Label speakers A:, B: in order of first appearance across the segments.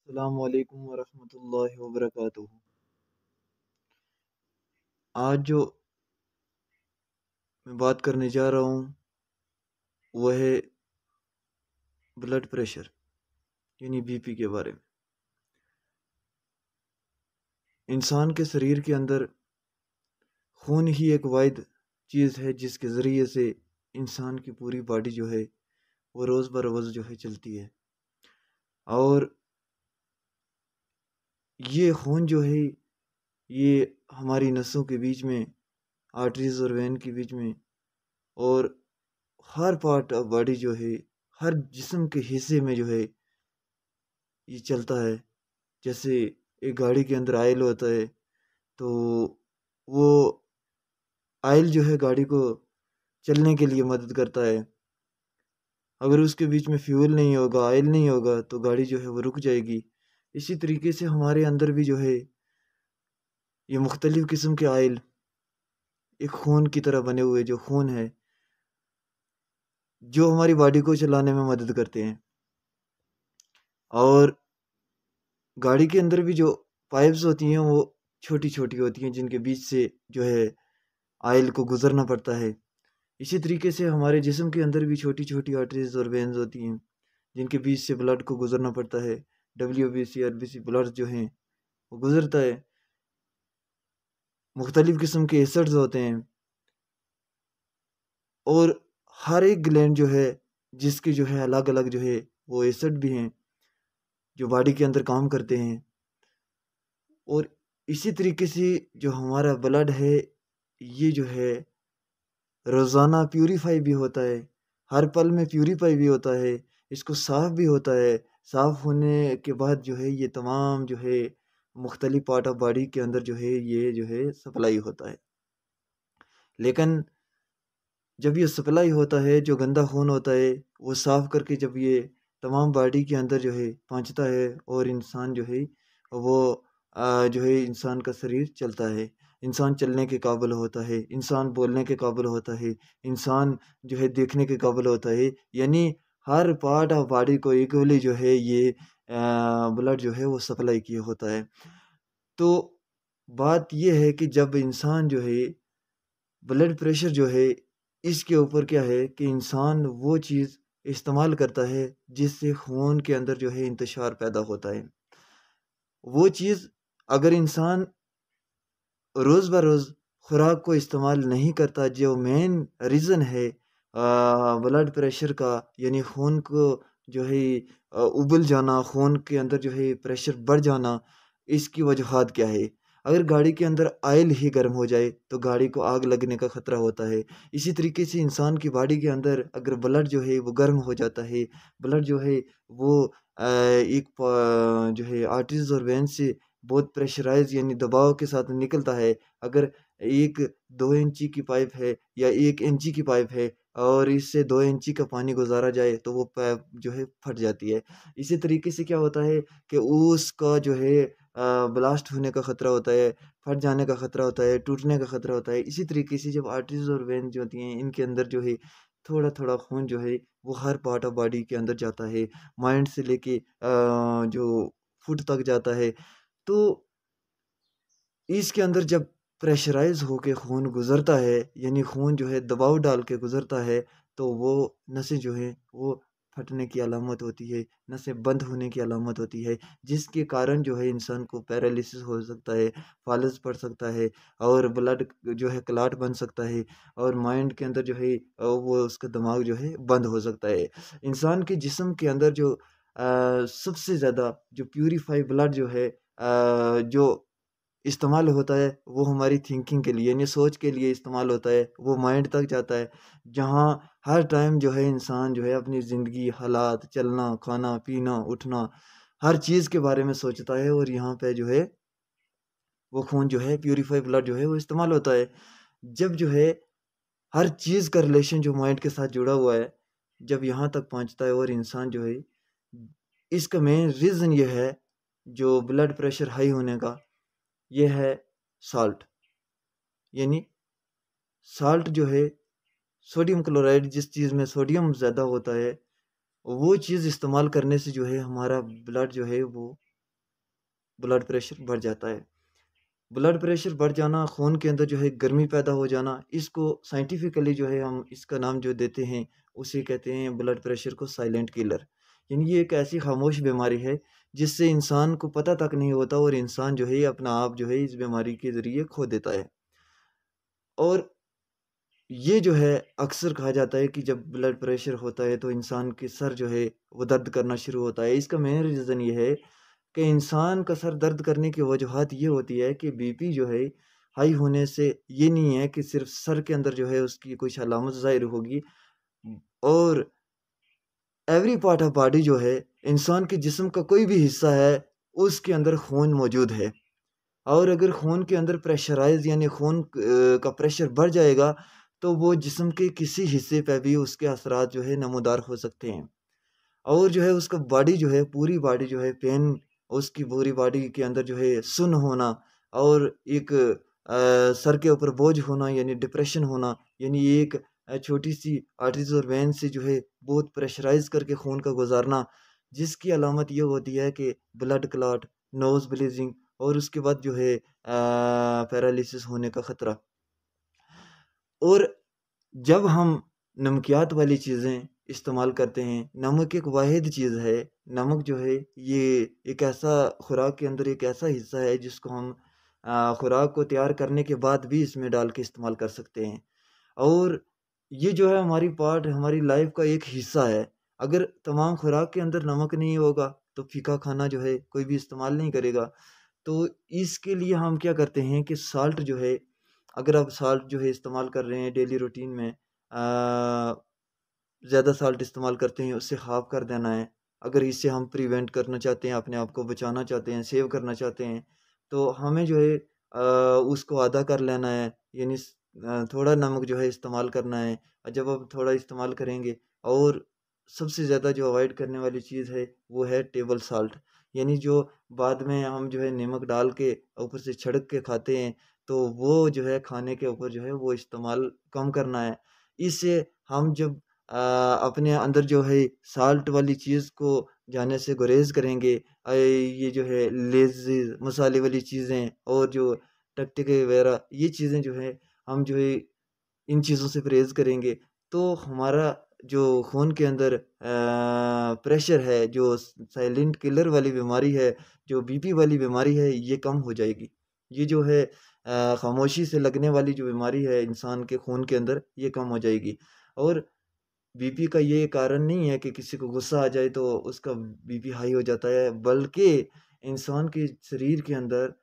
A: अस्सलामु अलैकुम वरहमतुल्लाहि वबरकातुहू। आज जो मैं बात करने जा रहा हूँ वह है ब्लड प्रेशर यानी बीपी के बारे में। इंसान के शरीर के अंदर खून ही एक वाहिद चीज़ है जिसके ज़रिए से इंसान की पूरी बॉडी जो है वो रोज़ बरोज़ जो है चलती है। और ये खून जो है ये हमारी नसों के बीच में, आर्टरीज और वेन के बीच में, और हर पार्ट ऑफ बॉडी जो है, हर जिस्म के हिस्से में जो है ये चलता है। जैसे एक गाड़ी के अंदर आयल होता है तो वो आयल जो है गाड़ी को चलने के लिए मदद करता है। अगर उसके बीच में फ्यूल नहीं होगा, आयल नहीं होगा तो गाड़ी जो है वो रुक जाएगी। इसी तरीके से हमारे अंदर भी जो है ये मुख्तलिफ़ किस्म के आयल एक खून की तरह बने हुए जो खून है जो हमारी बॉडी को चलाने में मदद करते हैं। और गाड़ी के अंदर भी जो पाइप्स होती हैं वो छोटी छोटी होती हैं जिनके बीच से जो है आयल को गुजरना पड़ता है। इसी तरीके से हमारे जिस्म के अंदर भी छोटी छोटी आर्टरीज और वेन्स होती हैं जिनके बीच से ब्लड को गुजरना पड़ता है। WBC RBC ब्लड जो हैं वो गुजरता है। मुख्तलिफ़ किस्म के एसिड्स होते हैं और हर एक ग्लैंड जो है जिसके जो है अलग अलग जो है वो एसिड भी हैं जो बॉडी के अंदर काम करते हैं। और इसी तरीके से जो हमारा ब्लड है ये जो है रोज़ाना प्यूरीफाई भी होता है, हर पल में प्यूरीफाई भी होता है, इसको साफ़ भी होता है। साफ़ होने के बाद जो है ये तमाम जो है मुख्तलिफ़ पार्ट ऑफ बॉडी के अंदर जो है ये जो है सप्लाई होता है। लेकिन जब ये सप्लाई होता है जो गंदा खून होता है वो साफ़ करके जब ये तमाम बॉडी के अंदर जो है पहुँचता है और इंसान जो है वो जो है इंसान का शरीर चलता है। इंसान चलने के काबिल होता है, इंसान बोलने के काबिल होता है, इंसान जो है देखने के काबिल होता है। यानी हर पार्ट ऑफ बॉडी को इक्वली जो है ये ब्लड जो है वो सप्लाई किया होता है। तो बात ये है कि जब इंसान जो है ब्लड प्रेशर जो है इसके ऊपर क्या है कि इंसान वो चीज़ इस्तेमाल करता है जिससे खून के अंदर जो है इंतशार पैदा होता है। वो चीज़ अगर इंसान रोज़ बरोज़ खुराक को इस्तेमाल नहीं करता जो मेन रीज़न है ब्लड प्रेशर का, यानी खून को जो है उबल जाना, खून के अंदर जो है प्रेशर बढ़ जाना, इसकी वजूहात क्या है? अगर गाड़ी के अंदर ऑयल ही गर्म हो जाए तो गाड़ी को आग लगने का ख़तरा होता है। इसी तरीके से इंसान की बॉडी के अंदर अगर ब्लड जो है वो गर्म हो जाता है, ब्लड जो है वो एक जो है आर्टरीज़ और वेन्स से बहुत प्रेशराइज़ यानी दबाव के साथ निकलता है। अगर एक 2 इंची की पाइप है या 1 इंची की पाइप है और इससे 2 इंची का पानी गुज़ारा जाए तो वो पाइप जो है फट जाती है। इसी तरीके से क्या होता है कि उसका जो है ब्लास्ट होने का ख़तरा होता है, फट जाने का ख़तरा होता है, टूटने का ख़तरा होता है। इसी तरीके से जब आर्टरीज़ और वेन जो होती हैं इनके अंदर जो है थोड़ा-थोड़ा खून जो है वो हर पार्ट ऑफ बॉडी के अंदर जाता है। माइंड से लेके जो फुट तक जाता है। तो इसके अंदर जब प्रेशराइज़ होके खून गुज़रता है, यानी खून जो है दबाव डाल के गुज़रता है, तो वो नसें जो हैं वो फटने की अलामत होती है, नसें बंद होने की अलामत होती है, जिसके कारण जो है इंसान को पैरालिसिस हो सकता है, फ़ालज पड़ सकता है और ब्लड जो है क्लॉट बन सकता है और माइंड के अंदर जो है वो उसका दिमाग जो है बंद हो सकता है। इंसान के जिस्म के अंदर जो सबसे ज़्यादा जो प्यूरीफाई ब्लड जो है जो इस्तेमाल होता है वो हमारी थिंकिंग के लिए यानी सोच के लिए इस्तेमाल होता है, वो माइंड तक जाता है, जहाँ हर टाइम जो है इंसान जो है अपनी ज़िंदगी, हालात, चलना, खाना, पीना, उठना, हर चीज़ के बारे में सोचता है और यहाँ पे जो है वो खून जो है प्यूरीफाई ब्लड जो है वो इस्तेमाल होता है। जब जो है हर चीज़ का रिलेशन जो माइंड के साथ जुड़ा हुआ है, जब यहाँ तक पहुँचता है और इंसान जो है इसका मेन रीज़न ये है जो ब्लड प्रेशर हाई होने का, ये है साल्ट। यानी साल्ट जो है सोडियम क्लोराइड, जिस चीज़ में सोडियम ज़्यादा होता है वो चीज़ इस्तेमाल करने से जो है हमारा ब्लड जो है वो ब्लड प्रेशर बढ़ जाता है। ब्लड प्रेशर बढ़ जाना, खून के अंदर जो है गर्मी पैदा हो जाना, इसको साइंटिफिकली जो है हम इसका नाम जो देते हैं, उसे कहते हैं ब्लड प्रेशर को साइलेंट किलर। यानी ये एक ऐसी खामोश बीमारी है, जिससे इंसान को पता तक नहीं होता और इंसान जो है अपना आप जो है इस बीमारी के ज़रिए खो देता है। और ये जो है अक्सर कहा जाता है कि जब ब्लड प्रेशर होता है तो इंसान के सर जो है वो दर्द करना शुरू होता है। इसका मेन रीज़न ये है कि इंसान का सर दर्द करने की वजूहत ये होती है कि बीपी जो है हाई होने से ये नहीं है कि सिर्फ सर के अंदर जो है उसकी कुछ अलामत ज़ाहिर होगी, और एवरी पार्ट ऑफ बॉडी जो है, इंसान के जिस्म का कोई भी हिस्सा है, उसके अंदर खून मौजूद है। और अगर खून के अंदर प्रेशराइज़ यानी खून का प्रेशर बढ़ जाएगा, तो वो जिस्म के किसी हिस्से पे भी उसके असरात जो है नमूदार हो सकते हैं। और जो है उसका बॉडी जो है, पूरी बॉडी जो है पेन, उसकी पूरी बॉडी के अंदर जो है सुन्न होना, और एक सर के ऊपर बोझ होना यानी डिप्रेशन होना, यानी एक छोटी-सी आर्टरीज़ और वेन से जो है बहुत प्रेशराइज़ करके खून का गुज़ारना, जिसकी अलामत ये होती है कि ब्लड क्लॉट, नोज़ ब्लीडिंग, और उसके बाद जो है पैरालिसिस होने का ख़तरा। और जब हम नमकियात वाली चीज़ें इस्तेमाल करते हैं, नमक एक वाहिद चीज़ है। नमक जो है ये एक ऐसा खुराक के अंदर एक ऐसा हिस्सा है जिसको हम खुराक को तैयार करने के बाद भी इसमें डाल के इस्तेमाल कर सकते हैं। और ये जो है हमारी पार्ट हमारी लाइफ का एक हिस्सा है। अगर तमाम खुराक के अंदर नमक नहीं होगा, तो फीका खाना जो है कोई भी इस्तेमाल नहीं करेगा। तो इसके लिए हम क्या करते हैं कि साल्ट जो है, अगर आप साल्ट जो है इस्तेमाल कर रहे हैं डेली रूटीन में, ज़्यादा साल्ट इस्तेमाल करते हैं, उससे हाफ़ कर देना है। अगर इससे हम प्रिवेंट करना चाहते हैं, अपने आप को बचाना चाहते हैं, सेव करना चाहते हैं, तो हमें जो है उसको आधा कर लेना है, यानी थोड़ा नमक जो है इस्तेमाल करना है। जब आप थोड़ा इस्तेमाल करेंगे, और सबसे ज़्यादा जो अवॉइड करने वाली चीज़ है, वो है टेबल साल्ट, यानी जो बाद में हम जो है नमक डाल के ऊपर से छिड़क के खाते हैं, तो वो जो है खाने के ऊपर जो है वो इस्तेमाल कम करना है। इससे हम जब अपने अंदर जो है साल्ट वाली चीज़ को जाने से गुरेज़ करेंगे, ये जो है लेज़ीज़ मसाले वाली चीज़ें और जो टकटके वगैरह ये चीज़ें जो है, हम जो है इन चीज़ों से परहेज़ करेंगे, तो हमारा जो खून के अंदर प्रेशर है, जो साइलेंट किलर वाली बीमारी है, जो बीपी वाली बीमारी है, ये कम हो जाएगी। ये जो है खामोशी से लगने वाली जो बीमारी है इंसान के खून के अंदर, ये कम हो जाएगी। और बीपी का ये कारण नहीं है कि किसी को गुस्सा आ जाए तो उसका बीपी हाई हो जाता है, बल्कि इंसान के शरीर के अंदर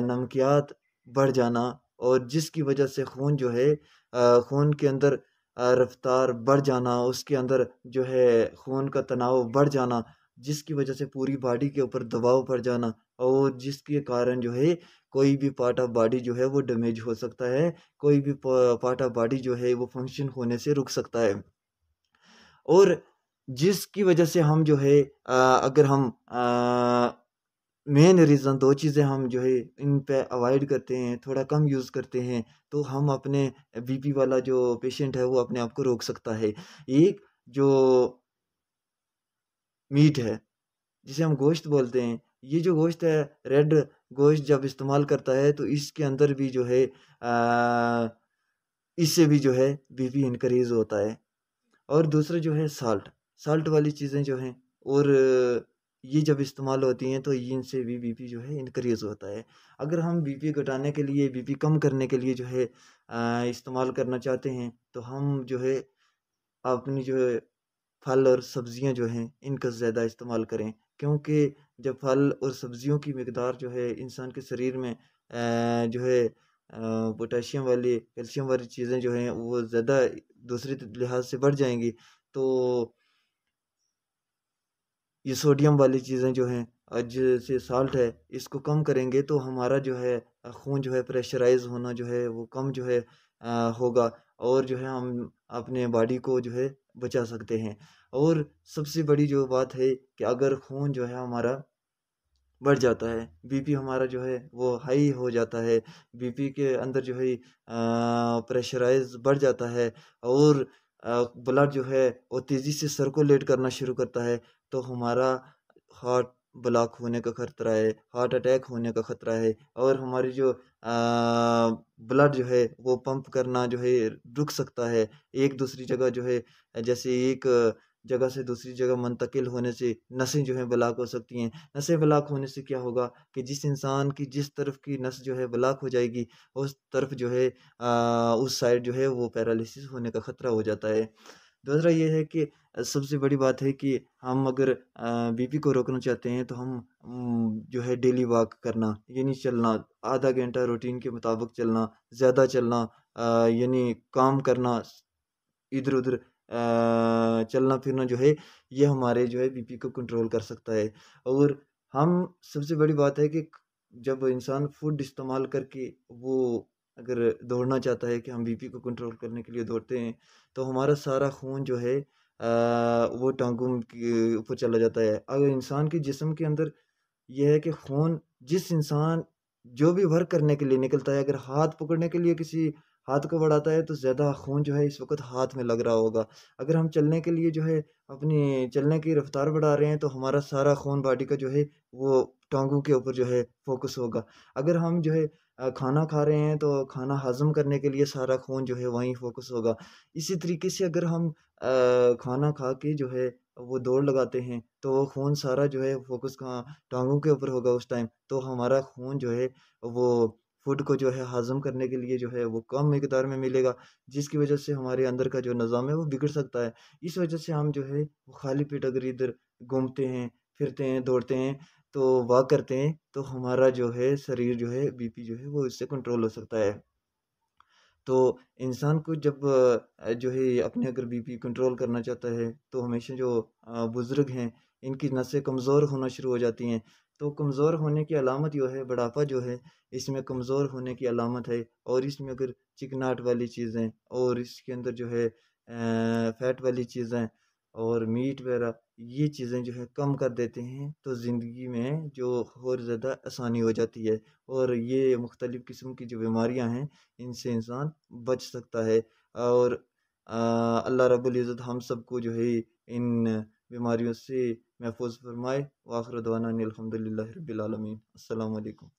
A: नमकियात बढ़ जाना, और जिसकी वजह से खून जो है खून के अंदर रफ्तार बढ़ जाना, उसके अंदर जो है खून का तनाव बढ़ जाना, जिसकी वजह से पूरी बॉडी के ऊपर दबाव पड़ जाना, और जिसके कारण जो है कोई भी पार्ट ऑफ बॉडी जो है वो डैमेज हो सकता है, कोई भी पार्ट ऑफ बॉडी जो है वो फंक्शन होने से रुक सकता है। और जिसकी वजह से हम जो है अगर हम मेन रीज़न 2 चीज़ें हम जो है इन पे अवॉइड करते हैं, थोड़ा कम यूज़ करते हैं, तो हम अपने बीपी वाला जो पेशेंट है वो अपने आप को रोक सकता है। एक जो मीट है, जिसे हम गोश्त बोलते हैं, ये जो गोश्त है, रेड गोश्त जब इस्तेमाल करता है तो इसके अंदर भी जो है इससे भी जो है बीपी इनक्रीज़ होता है। और दूसरा जो है साल्ट, साल्ट वाली चीज़ें जो हैं, और ये जब इस्तेमाल होती हैं तो इनसे भी बीपी जो है इनक्रीज़ होता है। अगर हम बीपी घटाने के लिए, बीपी कम करने के लिए जो है इस्तेमाल करना चाहते हैं, तो हम जो है अपनी जो है फल और सब्ज़ियाँ जो हैं इनका ज़्यादा इस्तेमाल करें। क्योंकि जब फल और सब्ज़ियों की मिक़दार जो है इंसान के शरीर में जो है पोटेशियम वाली, कैल्शियम वाली चीज़ें जो हैं वो ज़्यादा दूसरे लिहाज से बढ़ जाएँगी, तो ये सोडियम वाली चीज़ें जो हैं जैसे साल्ट है, इसको कम करेंगे तो हमारा जो है खून जो है प्रेशराइज़ होना जो है वो कम जो है होगा, और जो है हम अपने बॉडी को जो है बचा सकते हैं। और सबसे बड़ी जो बात है कि अगर खून जो है हमारा बढ़ जाता है, बीपी हमारा जो है वो हाई हो जाता है, बीपी के अंदर जो है प्रेशराइज़ बढ़ जाता है, और ब्लड जो है वो तेज़ी से सर्कुलेट करना शुरू करता है, तो हमारा हार्ट ब्लॉक होने का खतरा है, हार्ट अटैक होने का खतरा है, और हमारी जो ब्लड जो है वो पंप करना जो है रुक सकता है। एक दूसरी जगह जो है, जैसे एक जगह से दूसरी जगह मुंतकिल होने से नसें जो है ब्लॉक हो सकती हैं। नसें ब्लॉक होने से क्या होगा कि जिस इंसान की जिस तरफ की नस जो है ब्लॉक हो जाएगी, उस तरफ जो है उस साइड जो है वो पैरालिसिस होने का खतरा हो जाता है। दूसरा ये है कि सबसे बड़ी बात है कि हम अगर बीपी को रोकना चाहते हैं तो हम जो है डेली वॉक करना, यानी चलना, आधा घंटा रूटीन के मुताबिक चलना, ज़्यादा चलना, यानी काम करना, इधर-उधर चलना फिरना जो है ये हमारे जो है बीपी को कंट्रोल कर सकता है। और हम सबसे बड़ी बात है कि जब इंसान फूड इस्तेमाल करके वो अगर दौड़ना चाहता है कि हम बीपी को कंट्रोल करने के लिए दौड़ते हैं, तो हमारा सारा खून जो है वो टाँगों के ऊपर चला जाता है। अगर इंसान के जिस्म के अंदर ये है कि खून जिस इंसान जो भी वर्क करने के लिए निकलता है, अगर हाथ पकड़ने के लिए किसी हाथ को बढ़ाता है तो ज़्यादा खून जो है इस वक़्त हाथ में लग रहा होगा। अगर हम चलने के लिए जो है अपनी चलने की रफ़्तार बढ़ा रहे हैं तो हमारा सारा खून बॉडी का जो है वो टाँगों के ऊपर जो है फ़ोकस होगा। अगर हम जो है खाना खा रहे हैं तो खाना हज़म करने के लिए सारा खून जो है वहीं फ़ोकस होगा। इसी तरीके से अगर हम खाना खा के जो है वो दौड़ लगाते हैं तो वो खून सारा जो है फ़ोकस कहाँ टाँगों के ऊपर होगा उस टाइम, तो हमारा खून जो है वो फूड को जो है हज़म करने के लिए जो है वो कम मिकदार में मिलेगा, जिसकी वज़ह से हमारे अंदर का जो निज़ाम है वो बिगड़ सकता है। इस वज़ह से हम जो है वो खाली पेट अगर इधर घूमते हैं, फिरते हैं, दौड़ते हैं, तो वॉक करते हैं, तो हमारा जो है शरीर जो है बीपी जो है वो इससे कंट्रोल हो सकता है। तो इंसान को जब जो है अपने अगर बीपी कंट्रोल करना चाहता है तो हमेशा जो बुज़ुर्ग हैं इनकी नसें कमज़ोर होना शुरू हो जाती हैं। तो कमज़ोर होने की अलामत जो है बुढ़ापा जो है इसमें कमज़ोर होने की अलामत है, और इसमें अगर चिकनाहट वाली चीज़ें और इसके अंदर जो है फ़ैट वाली चीज़ें और मीट वग़ैरह ये चीज़ें जो है कम कर देते हैं तो ज़िंदगी में जो और ज़्यादा आसानी हो जाती है, और ये मुख्तलिफ़ किस्म की जो बीमारियाँ हैं इनसे इंसान बच सकता है। और अल्लाह रब्बुल इज़्ज़त हम सबको जो है इन बीमारियों से महफूज़ फ़रमाए। व आखिर दवाना अनिल हम्दुलिल्लाहि रब्बिल आलमीन। अस्सलामु अलैकुम।